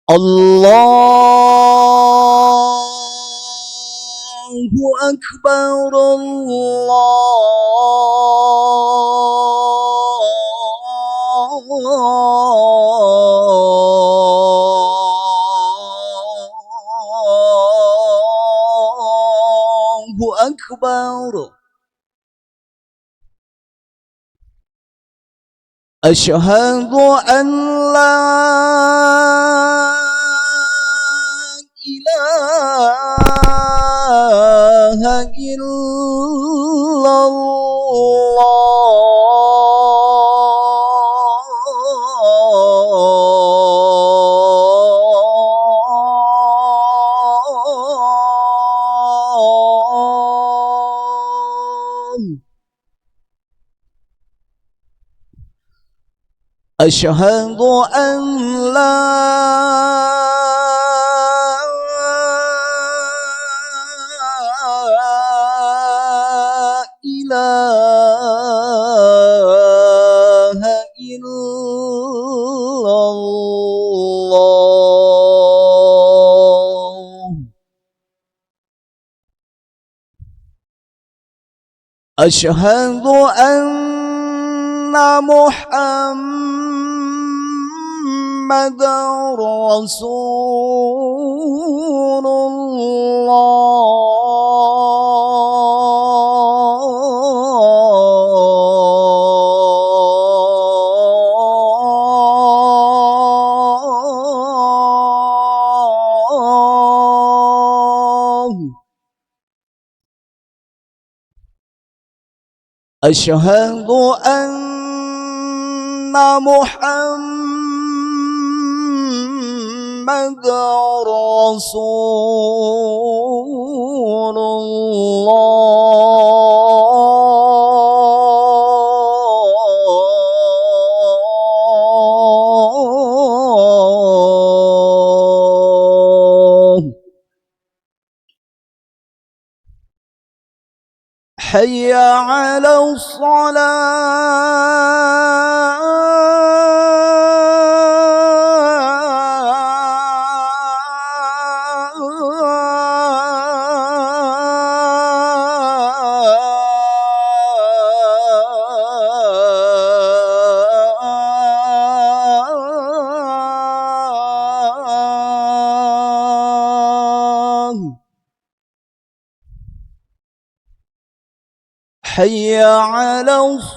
Allahu Akbar, Allahu Akbar. Asyhadu an la ilaha illallah. Asyhadu an la ilaha illallah. Asyhadu anna Muhammadar Rasulullah. Asyhadu anna Muhammadar Rasulullah. حي على الصلاة. حي على الصلاة.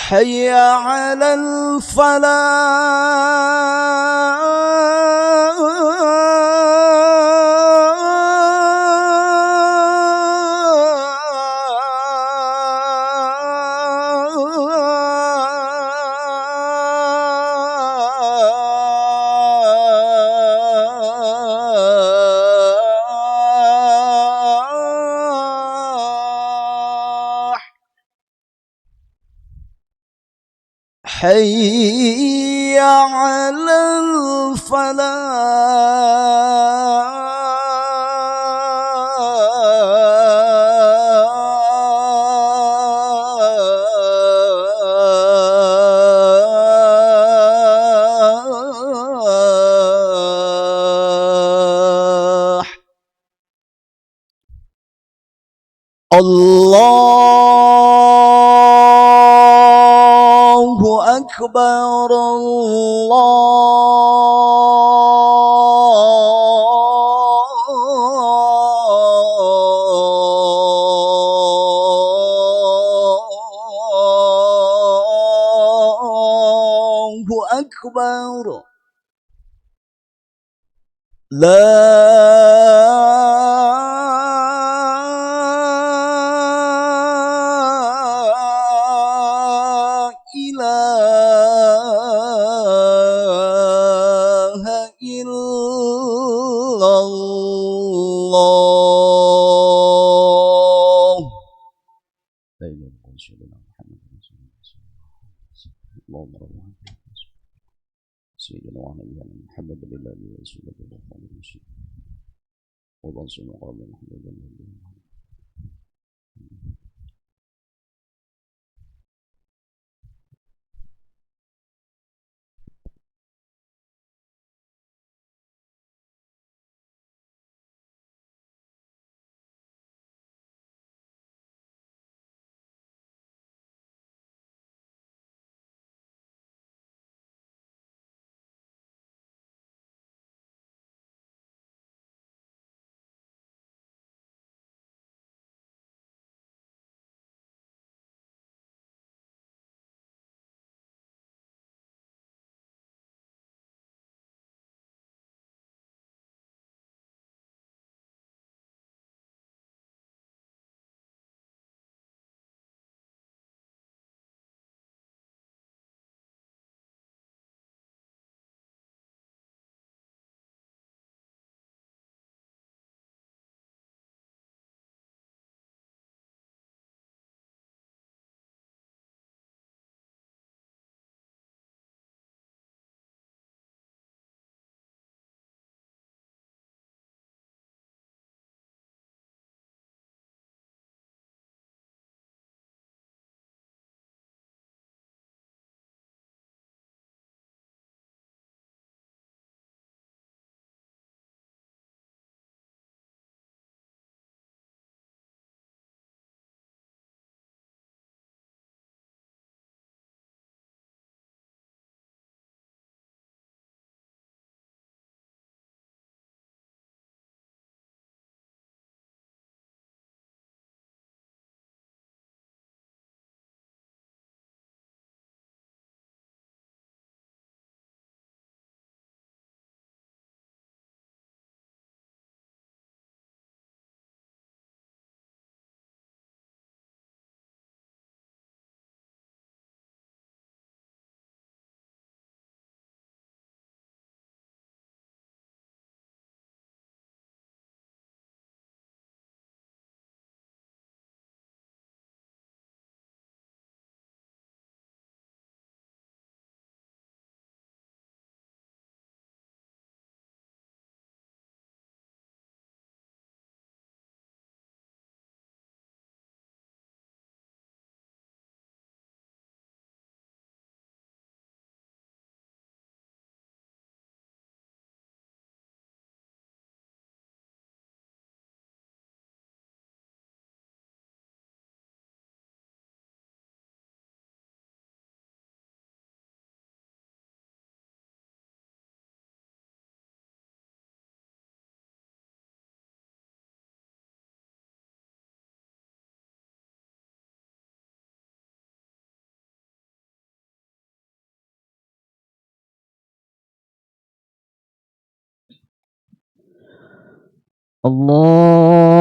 حي على الفلاح. حي على الفلاح. الله أكبر، الله أكبر. لا إله إلا الله. سيدنا ونبينا محمد لله ورسوله الله المشي وبنصر مقام محمد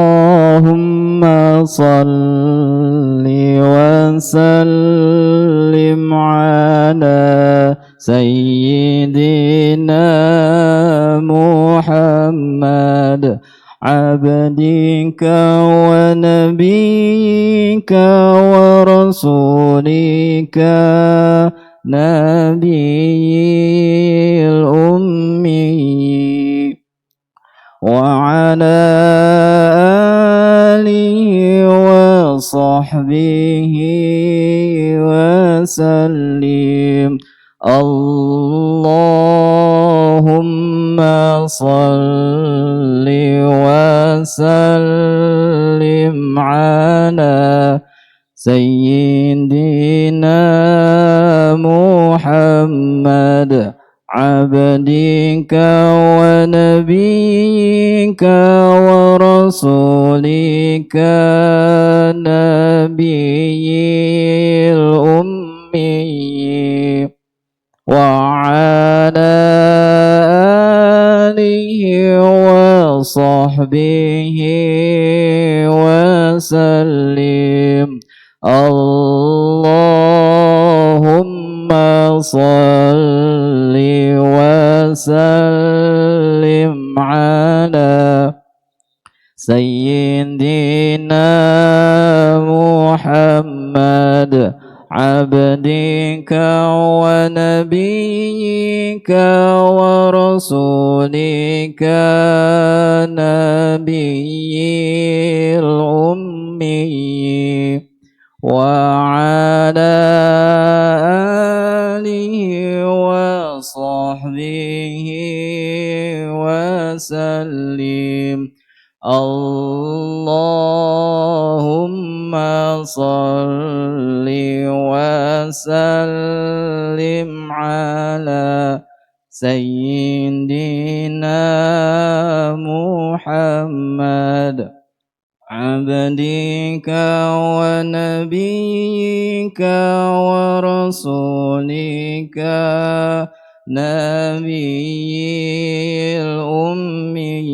اللهم صل وسلم على سيدنا محمد عبدك ونبيك ورسولك نبي الأمي وعلى آله وصحبه وسلم. اللهم صل وسلم على سيدنا محمد عبدك ونبيك ورسولك نبي الأمي وعلى آله وصحبه وسلم. اللهم صل وسلم على سيدنا محمد عبدك ونبيك ورسولك نبي الأمي وعلى آله وصحبه وسلم. اللهم صل وسلم على سيدنا محمد عبدك ونبيك ورسولك نبي الأمي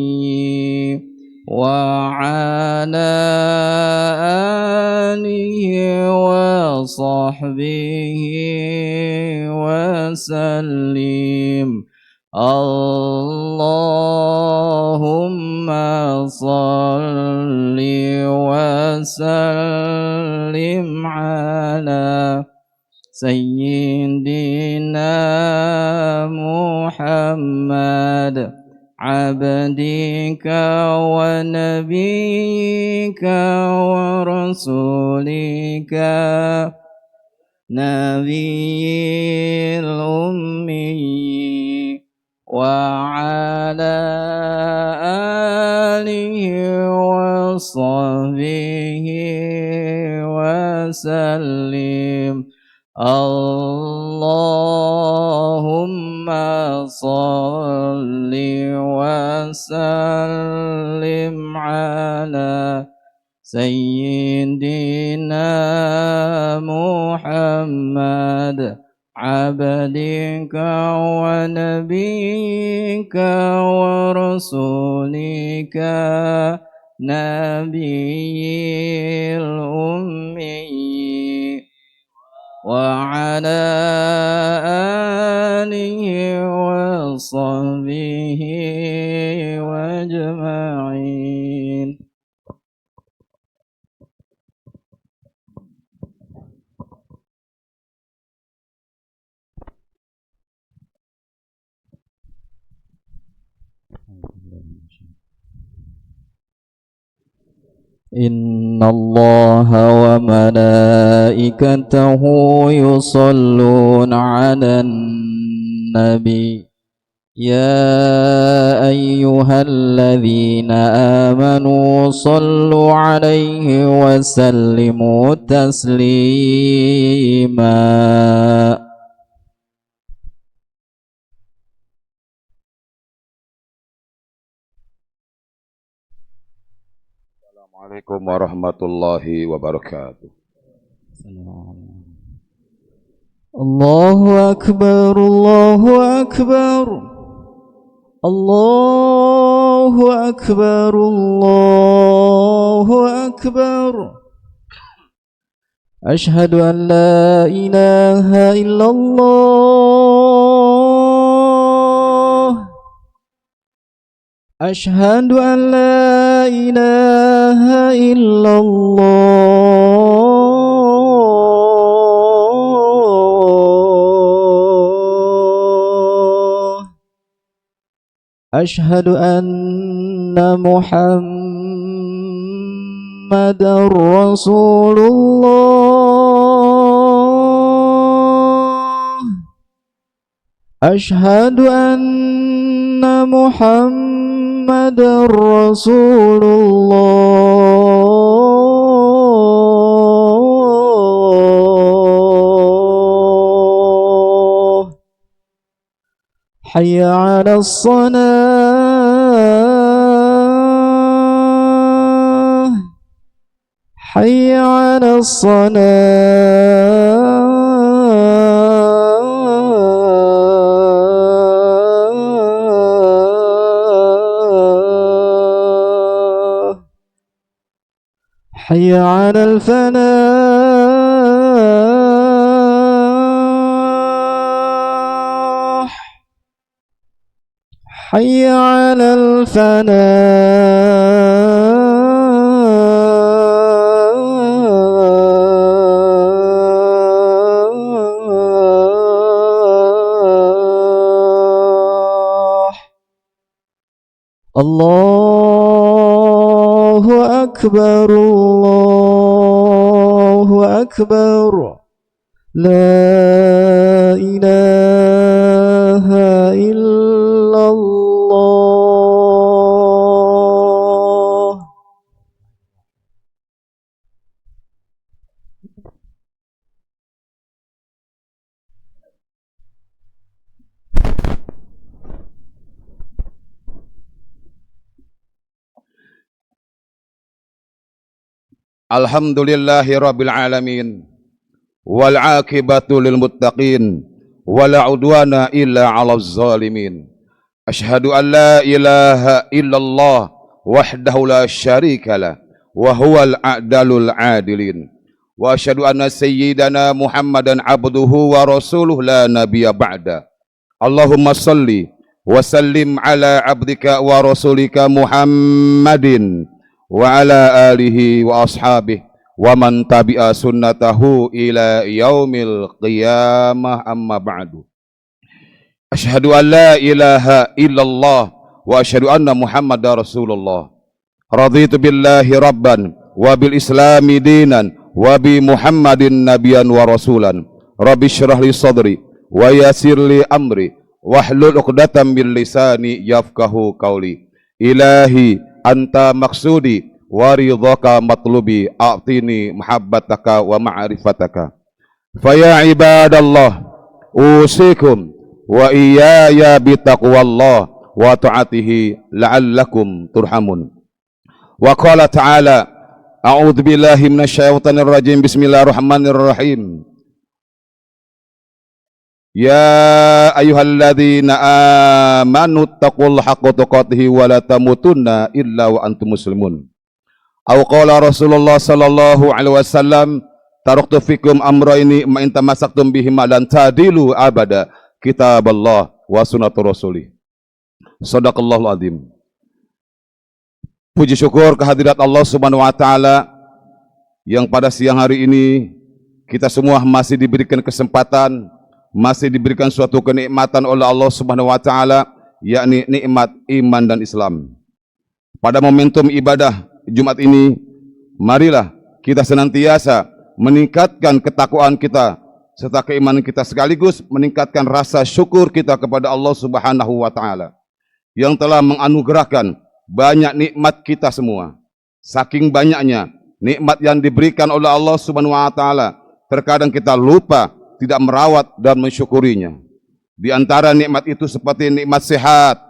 وعلى آله وصحبه وسلم. اللهم صل وسلم على سيدنا محمد عبدك ونبيك ورسولك نبي الأمي وعلى آله وصحبه وسلم. اللهم صل وسلم على سيدنا محمد عبدك ونبيك ورسولك نبي الأمي وعلى آله وصحبه وأجمعين. إن الله وملائكته يصلون على النبي يا أيها الذين آمنوا صلوا عليه وسلموا تسليما. Assalamualaikum warahmatullahi wabarakatuh. Allahu akbar, Allahu akbar, Allahu akbar, Allahu akbar. Ashhadu an la ilaha illallah. Ashhadu an la ilaha illallah. Ashhadu anna Muhammadar Rasulullah. Ashhadu anna Muhammadar Rasulullah. Hayya 'alas salah. Hayya 'alas salah. حي على الفلاح. حي على الفلاح. الله أكبر الله أكبر لا إله إلا الله. Alhamdulillahi rabbil alamin wal aqibatu lil muttaqin wala udwana illa 'alaz zalimin. Asyhadu an la ilaha illallah wahdahu la syarika lah wa huwal a'dalul adilin. Wa asyhadu anna sayyidana Muhammadan abduhu wa rasuluh la nabiyya ba'da. Allahumma salli wa sallim ala abdika wa rasulika Muhammadin wa ala alihi wa ashabihi wa man tabi'a sunnatahu ila yaumil qiyamah, amma ba'du. Asyhadu an la ilaha illallah wa asyhadu anna Muhammadar Rasulullah. Raditu billahi rabban wa bil islami dinan wa bi Muhammadin nabiyan wa rasulan. Rabbi syrah li sadri wa yassir li amri wahlul 'uqdatam min lisani yafqahu qawli. Ilahi anta maksudi wa ridhaka matlubi a'tini muhabbataka wa ma'rifataka. Faya ibadallah usikum wa iyaya bitaqwallah wa ta'atihi la'allakum turhamun. Wa qala ta'ala a'udzu billahi minasyaitonir rajim bismillahirrahmanirrahim. Ya ayyuhalladzina amanu taqullaha haqqa tuqatih wa la tamutunna illa wa antum muslimun. Aw qala Rasulullah sallallahu alaihi wasallam taraktu fikum amrayni ma in tamassaktum bihima lan tadilu abada, kitaballah wa sunnatur rasulih. Shadaqallahul azim. Puji syukur kehadirat Allah Subhanahu wa taala yang pada siang hari ini kita semua masih diberikan kesempatan, masih diberikan suatu kenikmatan oleh Allah Subhanahu wa taala, yakni nikmat iman dan Islam. Pada momentum ibadah Jumat ini, marilah kita senantiasa meningkatkan ketakwaan kita serta keimanan kita, sekaligus meningkatkan rasa syukur kita kepada Allah Subhanahu wa taala yang telah menganugerahkan banyak nikmat kita semua. Saking banyaknya nikmat yang diberikan oleh Allah Subhanahu wa taala, terkadang kita lupa tidak merawat dan mensyukurinya. Di antara nikmat itu seperti nikmat sehat,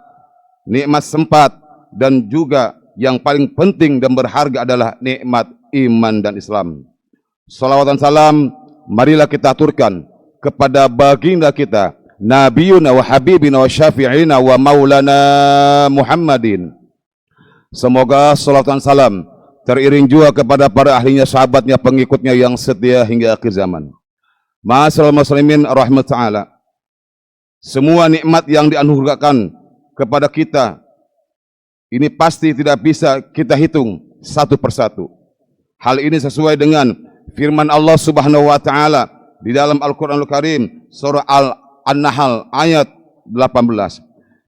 nikmat sempat, dan juga yang paling penting dan berharga adalah nikmat iman dan Islam. Salawat dan salam marilah kita aturkan kepada baginda kita, Nabiyuna wa Habibina wa Syafi'ina wa Maulana Muhammadin. Semoga salawat dan salam teriring juga kepada para ahlinya, sahabatnya, pengikutnya yang setia hingga akhir zaman. Ma'asyiral muslimin rahmat ta'ala, semua nikmat yang dianugerahkan kepada kita ini pasti tidak bisa kita hitung satu persatu. Hal ini sesuai dengan firman Allah Subhanahu wa taala di dalam Al-Qur'anul Karim surah An-Nahl ayat 18.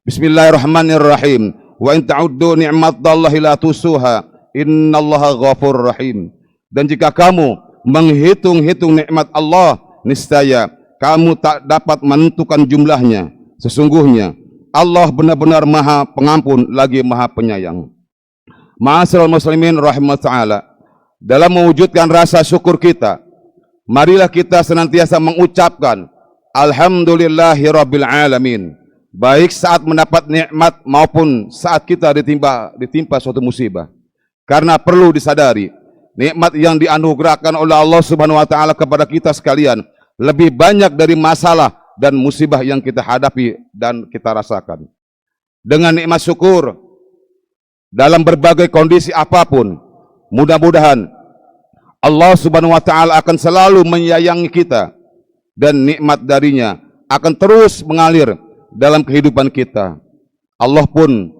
Bismillahirrahmanirrahim. Wa in ta'uddu ni'matallahi la tusuha innallaha ghafurur rahim. Dan jika kamu menghitung-hitung nikmat Allah, niscaya kamu tak dapat menentukan jumlahnya. Sesungguhnya Allah benar-benar Maha Pengampun lagi Maha Penyayang. Ma'asyiral muslimin rahimah ta'ala, dalam mewujudkan rasa syukur kita, marilah kita senantiasa mengucapkan alhamdulillahi rabbil alamin, baik saat mendapat nikmat maupun saat kita ditimpa suatu musibah. Karena perlu disadari, nikmat yang dianugerahkan oleh Allah Subhanahu wa taala kepada kita sekalian lebih banyak dari masalah dan musibah yang kita hadapi dan kita rasakan. Dengan nikmat syukur dalam berbagai kondisi apapun, mudah-mudahan Allah Subhanahu wa taala akan selalu menyayangi kita dan nikmat darinya akan terus mengalir dalam kehidupan kita. Allah pun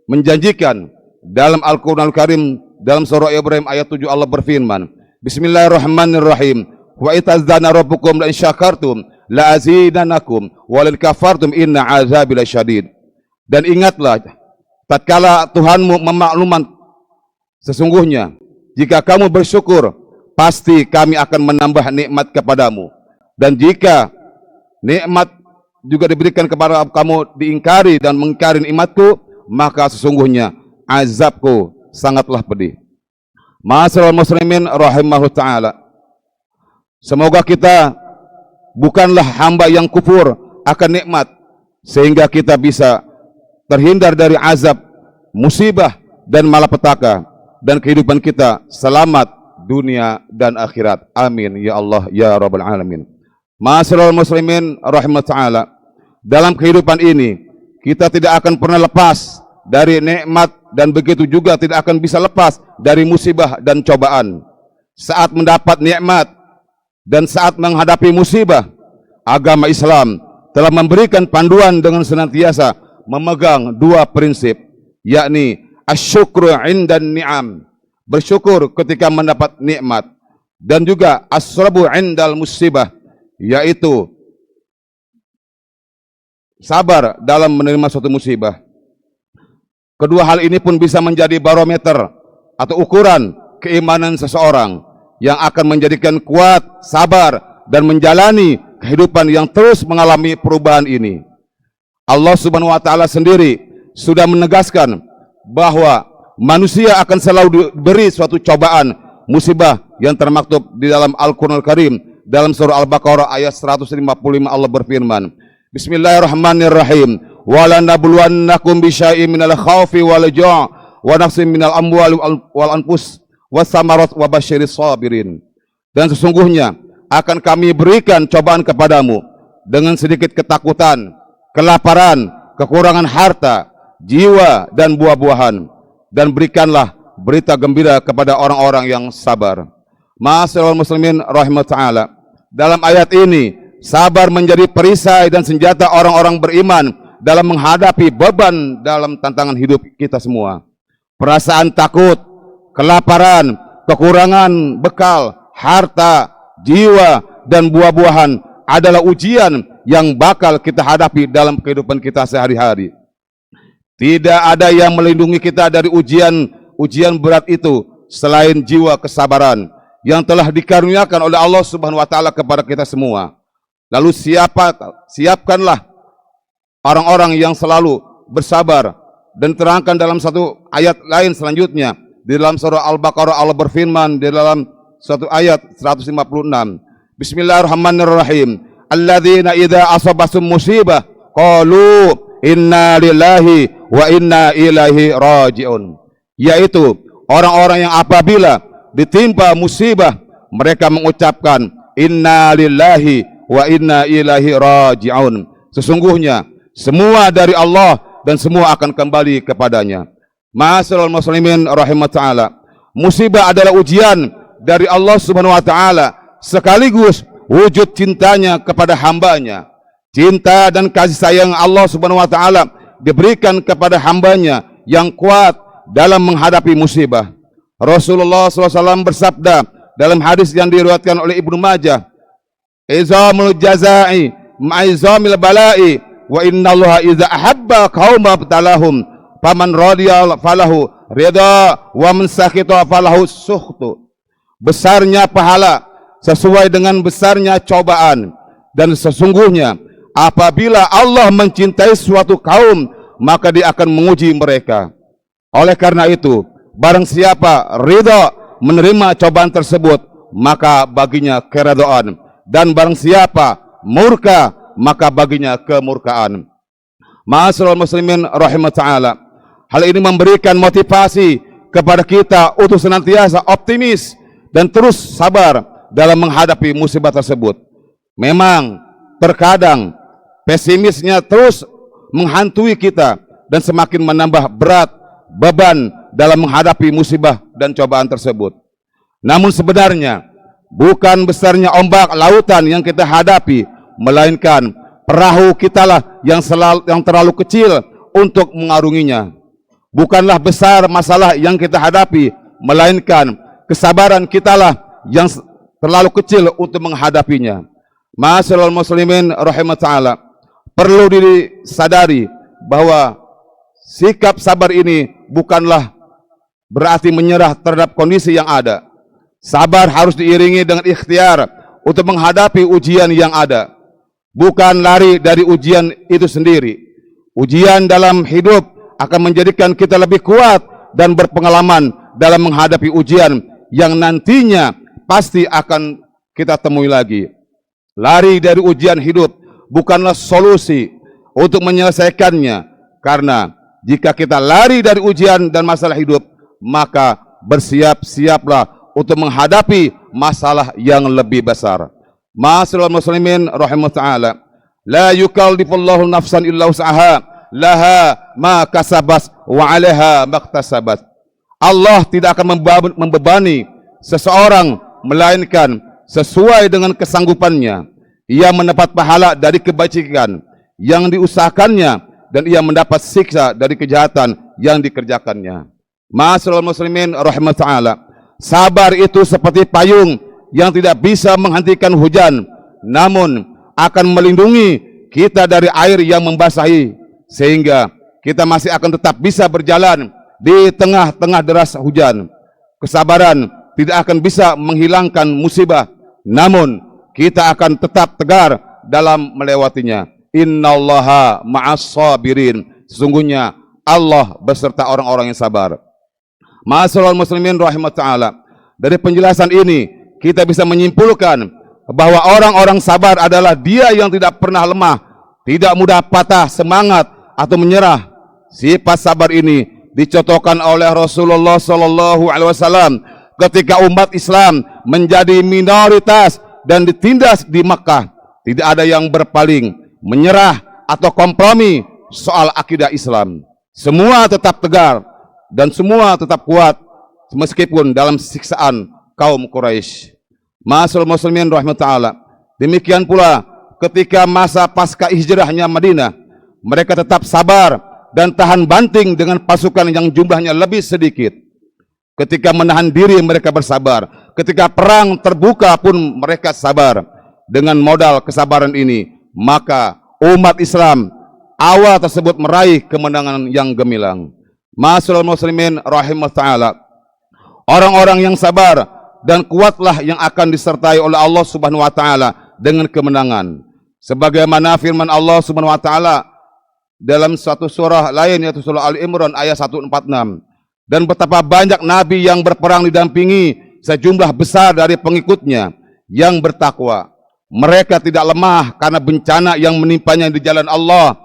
menjanjikan dalam Al-Qur'anul Karim dalam surah Ibrahim ayat 7, Allah berfirman, Bismillahirrahmanirrahim. Wa itazana rabbukum la in syakartum la azidanakum wa la in kafartum inna azabi lasyadid. Dan ingatlah tatkala Tuhanmu memaklumkan, sesungguhnya jika kamu bersyukur, pasti kami akan menambah nikmat kepadamu. Dan jika nikmat juga diberikan kepada kamu diingkari dan mengingkari nikmatku, maka sesungguhnya azabku sangatlah pedih. Ma'asyiral muslimin rahimahullah ta'ala, semoga kita bukanlah hamba yang kufur akan nikmat, sehingga kita bisa terhindar dari azab, musibah, dan malapetaka, dan kehidupan kita selamat dunia dan akhirat. Amin ya Allah ya Rabbal Alamin. Ma'asyiral muslimin rahimahullah ta'ala, dalam kehidupan ini kita tidak akan pernah lepas dari nikmat, dan begitu juga tidak akan bisa lepas dari musibah dan cobaan. Saat mendapat nikmat dan saat menghadapi musibah, agama Islam telah memberikan panduan dengan senantiasa memegang dua prinsip, yakni asyukru indan ni'am, bersyukur ketika mendapat nikmat, dan juga as-sabru indal musibah, yaitu sabar dalam menerima suatu musibah. Kedua hal ini pun bisa menjadi barometer atau ukuran keimanan seseorang yang akan menjadikan kuat, sabar, dan menjalani kehidupan yang terus mengalami perubahan ini. Allah Subhanahu wa Ta'ala sendiri sudah menegaskan bahwa manusia akan selalu diberi suatu cobaan, musibah yang termaktub di dalam Al-Qur'anul Karim. Dalam surah Al-Baqarah ayat 155 Allah berfirman, Bismillahirrahmanirrahim. Walanabluwannakum bisyai'in minal khaufi wal ju' wa naqsin minal amwali wal anfus wassamarat wa basyiris sabirin. Dan sesungguhnya akan kami berikan cobaan kepadamu dengan sedikit ketakutan, kelaparan, kekurangan harta, jiwa, dan buah-buahan, dan berikanlah berita gembira kepada orang-orang yang sabar. Ma'asyiral muslimin rahimahullah ta'ala, dalam ayat ini sabar menjadi perisai dan senjata orang-orang beriman dalam menghadapi beban dalam tantangan hidup kita semua. Perasaan takut, kelaparan, kekurangan bekal, harta, jiwa, dan buah-buahan adalah ujian yang bakal kita hadapi dalam kehidupan kita sehari-hari. Tidak ada yang melindungi kita dari ujian berat itu selain jiwa kesabaran yang telah dikaruniakan oleh Allah Subhanahu wa Ta'ala kepada kita semua. Lalu siapkanlah orang-orang yang selalu bersabar, dan terangkan dalam satu ayat lain selanjutnya di dalam surah Al-Baqarah Allah berfirman di dalam satu ayat 156, Bismillahirrahmanirrahim, alladzina idza asabasum musibah qalu inna lillahi wa inna ilaihi raji'un, yaitu orang-orang yang apabila ditimpa musibah mereka mengucapkan inna lillahi wa inna ilaihi raji'un, sesungguhnya semua dari Allah dan semua akan kembali kepadanya. Ma'asyiral muslimin rahimahullah ta'ala, musibah adalah ujian dari Allah Subhanahu wa ta'ala sekaligus wujud cintanya kepada hambanya. Cinta dan kasih sayang Allah Subhanahu wa ta'ala diberikan kepada hambanya yang kuat dalam menghadapi musibah. Rasulullah SAW bersabda dalam hadis yang diriwayatkan oleh Ibnu Majah, izamul jazai ma'izamil bala'i wa innallaha idza ahabba qauma abtalahum faman radiya falahu ridha wa man sakhita falahu sukhtu. Besarnya pahala sesuai dengan besarnya cobaan, dan sesungguhnya apabila Allah mencintai suatu kaum maka Dia akan menguji mereka. Oleh karena itu, barang siapa ridha menerima cobaan tersebut maka baginya keridhaan, dan barang siapa murka maka baginya kemurkaan. Ma'asyiral muslimin rahimahullah ta'ala, hal ini memberikan motivasi kepada kita untuk senantiasa optimis dan terus sabar dalam menghadapi musibah tersebut. Memang terkadang pesimisnya terus menghantui kita dan semakin menambah berat beban dalam menghadapi musibah dan cobaan tersebut. Namun sebenarnya bukan besarnya ombak lautan yang kita hadapi, melainkan perahu kitalah yang terlalu kecil untuk mengarunginya. Bukanlah besar masalah yang kita hadapi, melainkan kesabaran kitalah yang terlalu kecil untuk menghadapinya. Ma'asyiral muslimin rahimahullah ta'ala, perlu disadari bahwa sikap sabar ini bukanlah berarti menyerah terhadap kondisi yang ada. Sabar harus diiringi dengan ikhtiar untuk menghadapi ujian yang ada. Bukan lari dari ujian itu sendiri. Ujian dalam hidup akan menjadikan kita lebih kuat dan berpengalaman dalam menghadapi ujian yang nantinya pasti akan kita temui lagi. Lari dari ujian hidup bukanlah solusi untuk menyelesaikannya, karena jika kita lari dari ujian dan masalah hidup, maka bersiap-siaplah untuk menghadapi masalah yang lebih besar. Ma'asyiral muslimin rahimahullah ta'ala, la yukallifullahu nafsan illa wus'aha, laha ma kasabat wa 'alaiha maktasabat. Allah tidak akan membebani seseorang melainkan sesuai dengan kesanggupannya. Ia mendapat pahala dari kebajikan yang diusahakannya dan ia mendapat siksa dari kejahatan yang dikerjakannya. Ma'asyiral muslimin rahimahullah ta'ala, sabar itu seperti payung yang tidak bisa menghentikan hujan, namun akan melindungi kita dari air yang membasahi, sehingga kita masih akan tetap bisa berjalan di tengah-tengah deras hujan. Kesabaran tidak akan bisa menghilangkan musibah, namun kita akan tetap tegar dalam melewatinya. Innallaha ma'as sabirin. Sesungguhnya Allah beserta orang-orang yang sabar. Ma'asyiral muslimin rahimahullah ta'ala, dari penjelasan ini kita bisa menyimpulkan bahwa orang-orang sabar adalah dia yang tidak pernah lemah, tidak mudah patah semangat atau menyerah. Sifat sabar ini dicontohkan oleh Rasulullah sallallahu alaihi wasallam ketika umat Islam menjadi minoritas dan ditindas di Makkah. Tidak ada yang berpaling, menyerah atau kompromi soal akidah Islam. Semua tetap tegar dan semua tetap kuat meskipun dalam siksaan kaum Quraisy. Ma'asyiral muslimin rahimahullah ta'ala, demikian pula ketika masa pasca hijrahnya Madinah, mereka tetap sabar dan tahan banting dengan pasukan yang jumlahnya lebih sedikit. Ketika menahan diri mereka bersabar, ketika perang terbuka pun mereka sabar. Dengan modal kesabaran ini, maka umat Islam awal tersebut meraih kemenangan yang gemilang. Ma'asyiral muslimin rahimahullah ta'ala, orang-orang yang sabar dan kuatlah yang akan disertai oleh Allah Subhanahu wa taala dengan kemenangan. Sebagaimana firman Allah Subhanahu wa taala dalam satu surah lain, yaitu surah Al-Imran ayat 146. Dan betapa banyak nabi yang berperang didampingi sejumlah besar dari pengikutnya yang bertakwa. Mereka tidak lemah karena bencana yang menimpanya di jalan Allah,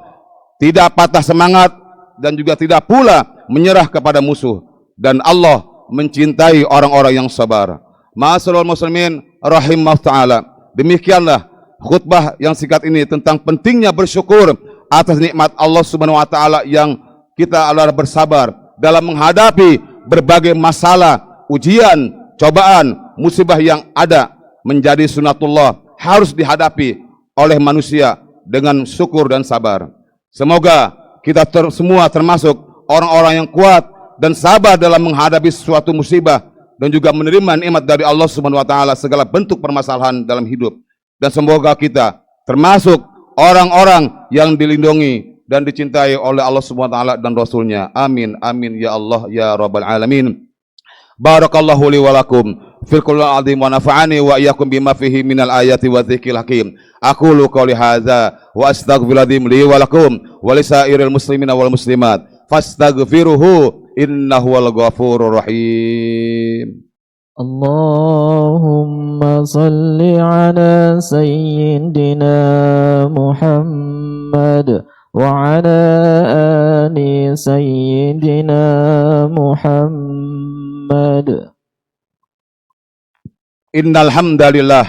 tidak patah semangat dan juga tidak pula menyerah kepada musuh. Dan Allah mencintai orang-orang yang sabar. Ma'asyiral muslimin rahimahullah ta'ala, demikianlah khutbah yang singkat ini tentang pentingnya bersyukur atas nikmat Allah Subhanahu wa taala yang kita adalah bersabar dalam menghadapi berbagai masalah, ujian, cobaan, musibah yang ada. Menjadi sunatullah, harus dihadapi oleh manusia dengan syukur dan sabar. Semoga kita semua termasuk orang-orang yang kuat dan sabar dalam menghadapi suatu musibah dan juga menerima nikmat dari Allah Subhanahu wa taala segala bentuk permasalahan dalam hidup. Dan semoga kita termasuk orang-orang yang dilindungi dan dicintai oleh Allah Subhanahu wa taala dan Rasulnya. Amin amin ya Allah ya rabbal alamin. Barakallahu li wa lakum fil Qur'anil azim wa nafa'ani wa iyyakum bima fihi minal ayati wa dzikril hakim. Aqulu qouli hadza wa astaghfirullahaladzim li wa lakum wa lisairil muslimina wal muslimat fastaghfiruhu innahu wal ghafurur rahim. Allahumma salli ala sayyidina Muhammad wa ala ali sayyidina Muhammad. Innal hamdalillah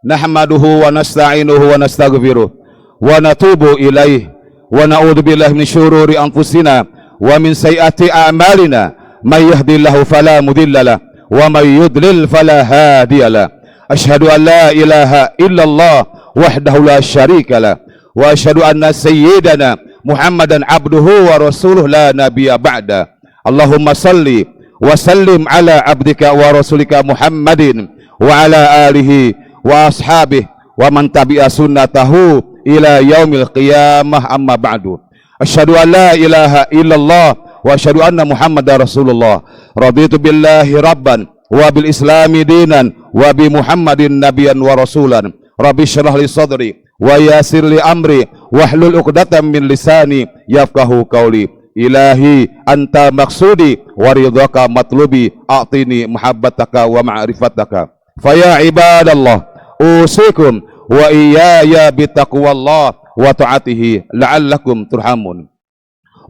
nahmaduhu wa nasta'inuhu wa nastaghfiruh wa natubu ilaih wa na'udzu billahi min syururi anfusina wa min sayyiati a'malina may yahdihillahu fala mudilla lahu wa may yudlil fala hadiya lahu. Asyhadu an la ilaha illallah wahdahu la syarika lahu wa asyhadu anna sayyidana Muhammadan abduhu wa rasuluhu la nabiyya ba'da. Allahumma salli wa sallim ala abdika wa rasulika Muhammadin wa ala alihi wa ashabihi wa man tabi'a sunnatahu ila yaumil qiyamah, amma ba'du. Asyhadu an la ilaha illallah wa asyhadu anna Muhammadar Rasulullah. Raditu billahi rabban wa bil islami dinan wa bi Muhammadin nabiyyan wa rasulan. Rabbi syrah li sadri wa yassir li amri wahlul 'uqdatam min lisani yafqahu qawli. Ilahi anta maksudi wa ridhaka matlubi a'tini muhabbataka wa ma'rifataka. Faya ibadallah usikum wa iyaya bitaqwallah wa ta'atihi la'allakum turhamun.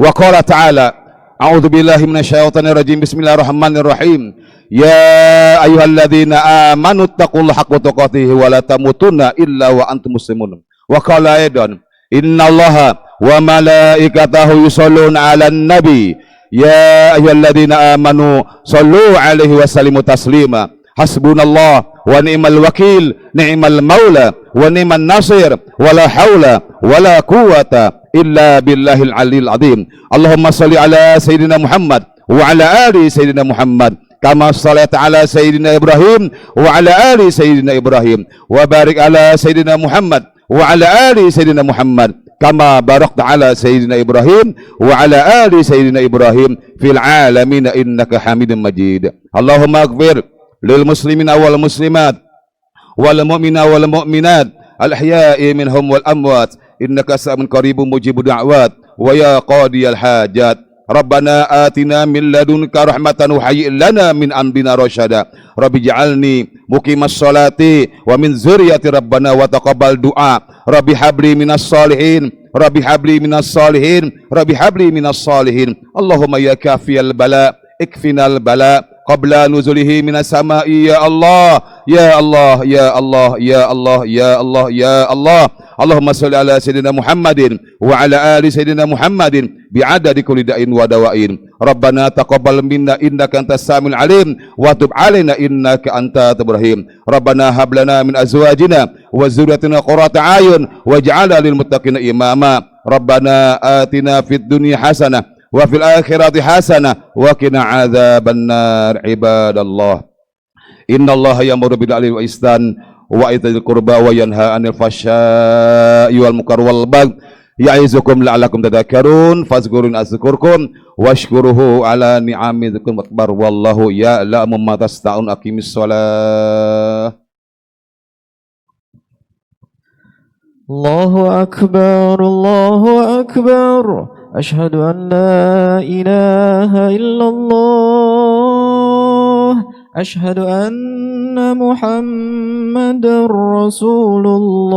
Wa qala ta'ala a'udzu billahi minasyaitonir rajim. Bismillahirrahmanirrahim. Ya ayyuhalladzina amanu taqullaha haqqa tuqatih wa la tamutunna illa wa antum muslimun. Wa qala aidan innallaha wa malaikatahu yusholluna 'alan nabi ya ayyuhalladzina amanu shallu 'alaihi wa sallimu taslima. Hasbunallah wa ni'mal wakil, ni'mal maula wa ni'man nasir, wala haula wala quwata illa billahil aliyil azim. Allahumma shalli ala sayyidina Muhammad wa ala ali sayyidina Muhammad kama shallaita ala sayyidina Ibrahim wa ala ali sayyidina Ibrahim wa barik ala sayyidina Muhammad wa ala ali sayyidina Muhammad kama barakta ala sayyidina Ibrahim wa ala ali sayyidina Ibrahim fil alamin innaka Hamidum Majid. Allahumma ighfir lil muslimina wal muslimat wal mu'mina wal mu'minat al ahya'i minhum wal amwat innaka sami'un qaribun mujibud da'wat wa ya qadiyal hajat. Rabbana atina min ladunka rahmatan wa hayyi' lana min amrina rasyada. Rabbi ij'alni muqimas sholati wa min dzurriyyati rabbana wa taqabbal du'a. Rabbi habli minas salihin, Rabbi habli minas salihin, Rabbi habli minas salihin. Allahumma ya kafiyal bala ikfinal bala qabla nuzulihi minas sama'i ya Allah ya Allah ya Allah ya Allah ya Allah ya Allah. Allahumma shalli ala sayyidina Muhammadin wa ala ali sayyidina Muhammadin bi'adadi kulli da'in wa dawa'in. Rabbana taqabbal minna innaka antas samiul alim wa tub alaina innaka antat tawwabur rahim. Rabbana hab lana min azwajina wa dzurriyyatina qurrata a'yun waj'alna lil muttaqina imama. Rabbana atina fid dunya hasanah wa fil akhirati hasanah wa qina adzabannar. Ibadallah, innallaha ya'muru bil 'adli wal ihsan wa itaa'il qurba wa yanha 'anil fahsya'i wal munkar wal baghi ya'izukum la'allakum tadhakkarun. Fazkurun azkurkum washkuruhu ala ni'amikum akbar wallahu ya'lamu ma tasna'un. Aqimis shalah. Allahu akbar, Allahu akbar. Asyhadu an la ilaha illallah. Asyhadu anna Muhammadar Rasulullah.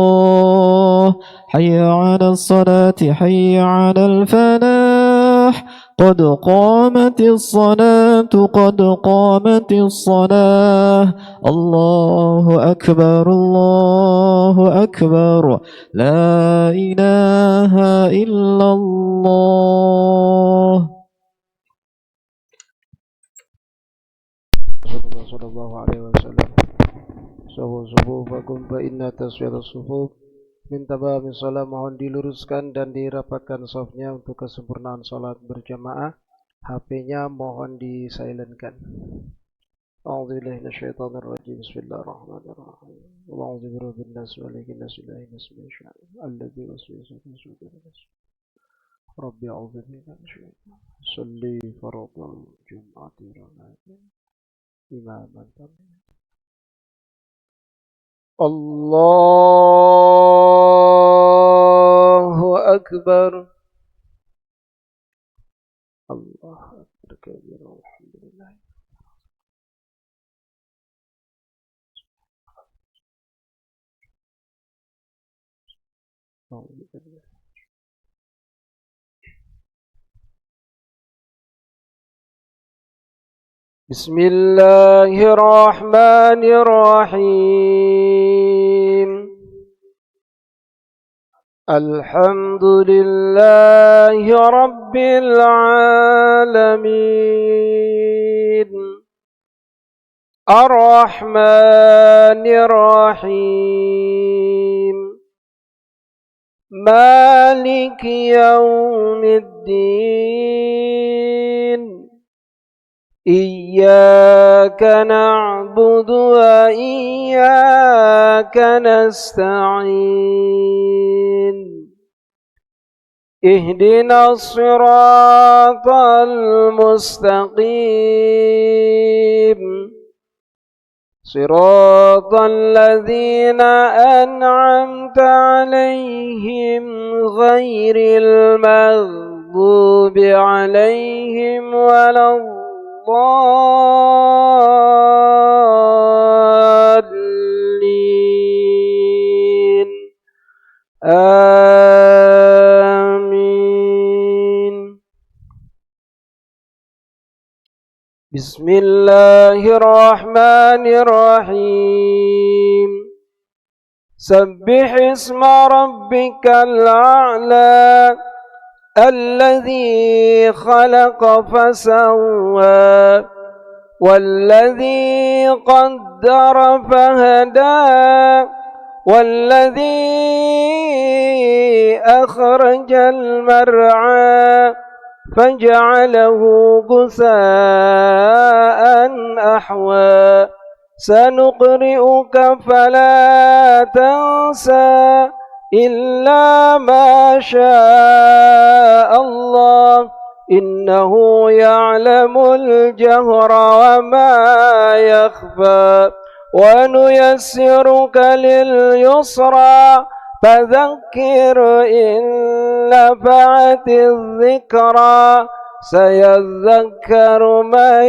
Hayya 'alas salati, hayya 'alal falah. Qad qamatis salatu, qad qamatis salah. Allahu akbar, Allahu akbar. La ilaha illallah. Sallallahu alaihi wasallam. Subuh fakum fa inna taswiyat subuh. Minta bahamin salat mohon diluruskan dan dirapatkan safnya untuk kesempurnaan salat berjamaah. HP-nya mohon disilentkan. A'udzubillahi minasyaitonir rajim. Bismillahirrahmanirrahim. A'udzu birabbin nas malikin nas ilahin nas min syarri alladzi yuwaswisu fi sudurin nas. Rabbi a'udzu bika min syaitan. Shalli fardal jum'ati ramadi. Imaman tabi'in. Allahu akbar. Allahu akbar kabir. Alhamdulillah. Bismillahirrahmanirrahim. Alhamdulillahi rabbil alamin. Ar-Rahmanir-Rahim. Maliki yaumiddin. Iyyaka na'budu wa iyyaka nasta'in. اهدنا الصراط المستقيم صراط الذين أنعمت عليهم غير المغضوب عليهم ولا الضالين آمين. بسم الله الرحمن الرحيم. سبح اسم ربك الأعلى الذي خلق فسوى والذي قدر فهدى والذي أخرج المرعى فجعله غثاء أحوى سنقرئك فلا تنسى إلا ما شاء الله إنه يعلم الجهر وما يخفى ونيسرك لليسرى فذكر إن نفعت الذكرى سيذكر من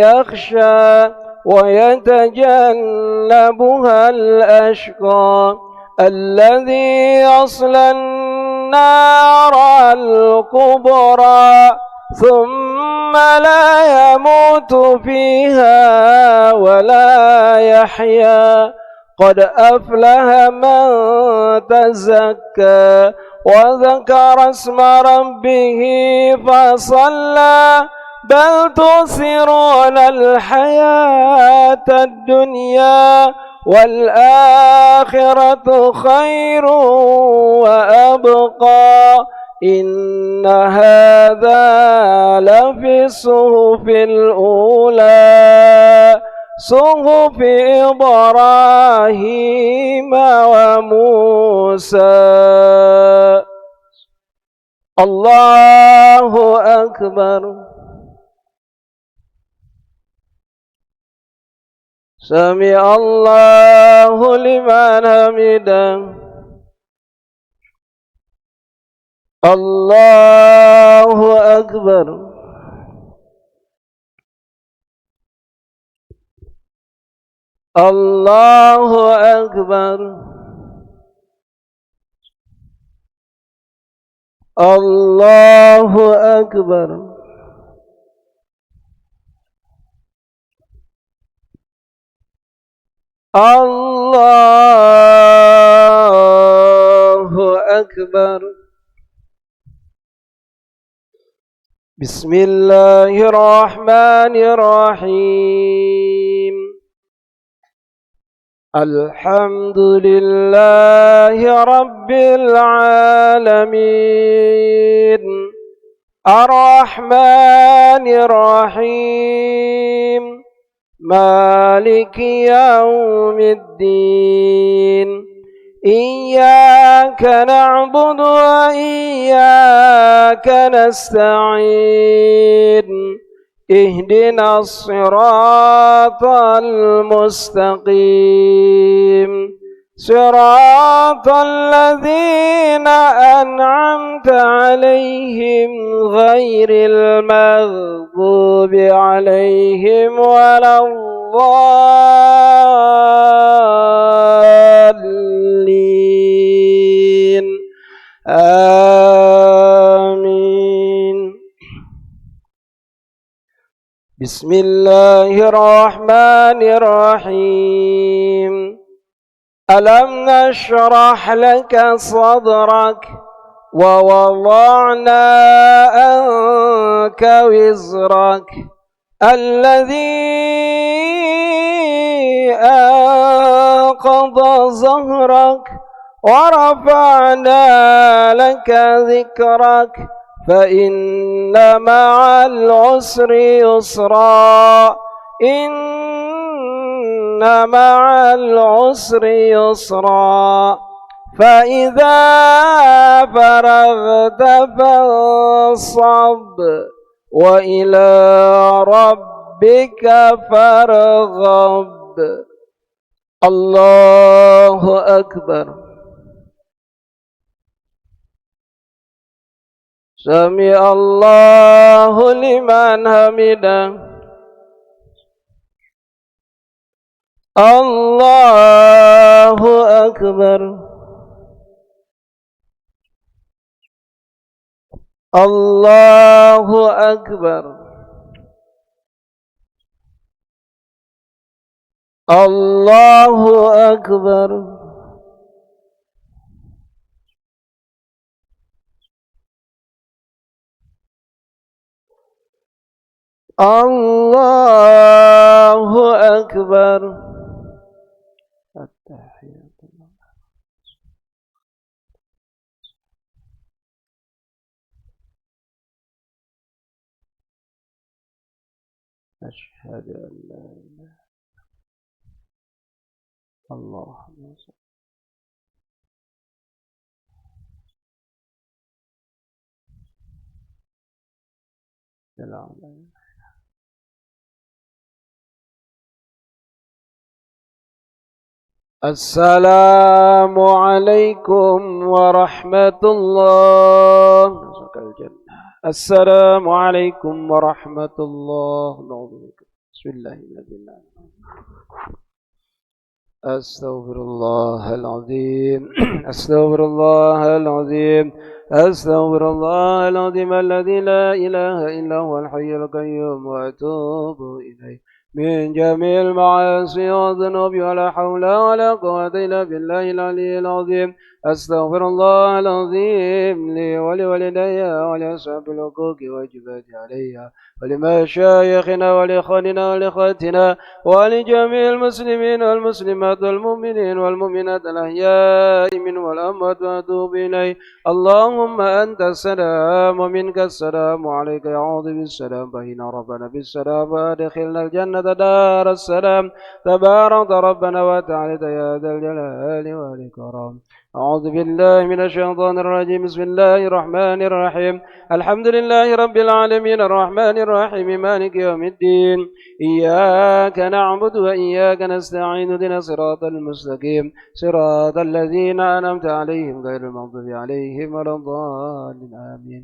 يخشى ويتجنبها الأشقى الذي يصلى النار الكبرى ثم لا يموت فيها ولا يحيا قد أفلح من تزكى وذكر اسم ربه فصلى بل تؤثرون الحياة الدنيا والآخرة خير وأبقى إن هذا لفي الصحف الأولى صحف إبراهيم وموسى. الله أكبر. سمع الله لمن حمده. الله أكبر. الله أكبر. الله أكبر. الله أكبر. بسم الله الرحمن الرحيم. الحمد لله رب العالمين الرحمن الرحيم مالك يوم الدين إياك نعبد وإياك نستعين اهدنا الصراط المستقيم صراط الذين أنعمت عليهم غير المغضوب عليهم ولا الضالين آمين. بسم الله الرحمن الرحيم. ألم نشرح لك صدرك ووضعنا عنك وزرك الذي أنقض ظهرك ورفعنا لك ذكرك فإن مع العسر يسرا إن مع العسر يسرا فإذا فرغت فانصب وإلى ربك فارغب. الله أكبر. سمع الله لمن حمده. الله أكبر. الله أكبر. الله أكبر. الله أكبر. التحيات لله. أشهد أن لا إله إلا الله. السلام عليكم ورحمة الله. السلام عليكم ورحمة الله. بسم الله الذي أستغفر الله العظيم. أستغفر الله العظيم. أستغفر الله العظيم الذي لا إله إلا هو الحي القيوم وأتوب إليه من جميع المعاصي والذنوب ولا حول ولا قوة إلا بالله العلي العظيم. أستغفر الله العظيم لي ولوالدي ولأصحاب الحقوق واجبات عليها ولمشايخنا ولإخواننا ولإخواتنا ولجميع المسلمين والمسلمات والمؤمنين والمؤمنات الأحياء منهم والأموات وأتوب إليه. اللهم أنت السلام ومنك السلام عليك يعوذ بالسلام فإنا ربنا بالسلام وأدخلنا الجنة دار السلام. تبارك ربنا وتعالى يا ذا الجلال والإكرام. أعوذ بالله من الشيطان الرجيم. بسم الله الرحمن الرحيم. الحمد لله رب العالمين الرحمن الرحيم مالك يوم الدين. إياك نعبد وإياك نستعين اهدنا الصراط المستقيم صراط الذين أنعمت عليهم غير المغضوب عليهم ولا الضالين آمين.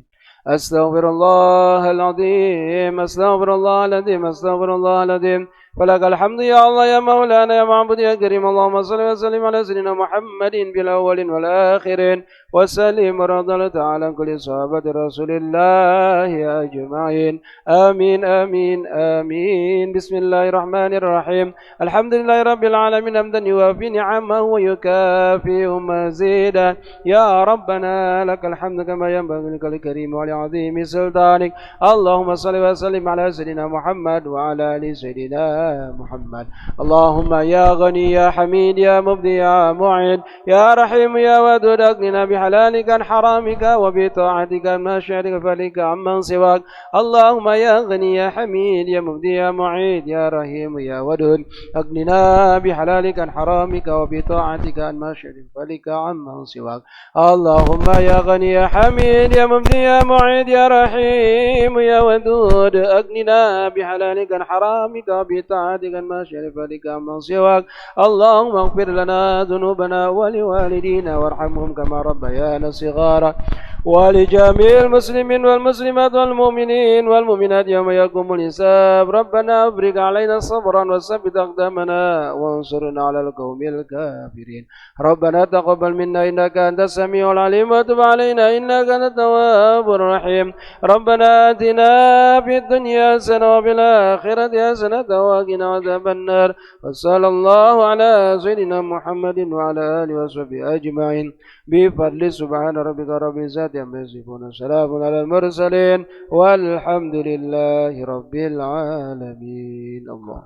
أستغفر الله العظيم. أستغفر الله العظيم. أستغفر الله العظيم. ولك الحمد يا الله يا مولانا يا معبود يا كريم. اللهم صل وسلم على سيدنا محمد في الأولين والآخرين وسلم ورضي الله تعالى عن كل صحابة رسول الله أجمعين. آمين آمين آمين. بسم الله الرحمن الرحيم. الحمد لله رب العالمين حمدا يوافي نعمه ويكافئ مزيدا. يا ربنا لك الحمد كما ينبغي لك الكريم ولعظيم سلطانك. اللهم صل وسلم على سيدنا محمد وعلى آل سيدنا محمد. اللهم يا غني يا حميد يا مبدي يا معين يا رحيم يا ودود أغننا بحلالك عن حرامك وبطاعتك عن مشيئتك فلك عمن سواك. اللهم يا غني يا حميد يا مبدي يا معين يا رحيم يا ودود أغننا بحلالك عن حرامك وبطاعتك عن مشيئتك فلك عمن سواك. اللهم يا غني يا حميد يا مبدي يا معين يا رحيم يا ودود أغننا بحلالك عن حرامك وبطاعتك عن مشيئتك فلك عمن سواك. اللهم اغفر لنا ذنوبنا ولوالدينا وارحمهم كما ربيانا صغارا ولجميع المسلمين والمسلمات والمؤمنين والمؤمنات يوم يقوم الحساب. ربنا افرغ علينا صبرا وثبت أقدامنا وانصرنا على القوم الكافرين. ربنا تقبل منا إنك أنت السميع العليم وتب علينا إنك أنت التواب الرحيم. ربنا آتنا في الدنيا حسنة وفي الآخرة حسنة وقنا عذاب النار. وصلى الله على سيدنا محمد وعلى آله وصحبه أجمعين بفضل سبحان ربك رب العزة عما يصفون. سلام على المرسلين والحمد لله رب العالمين. الله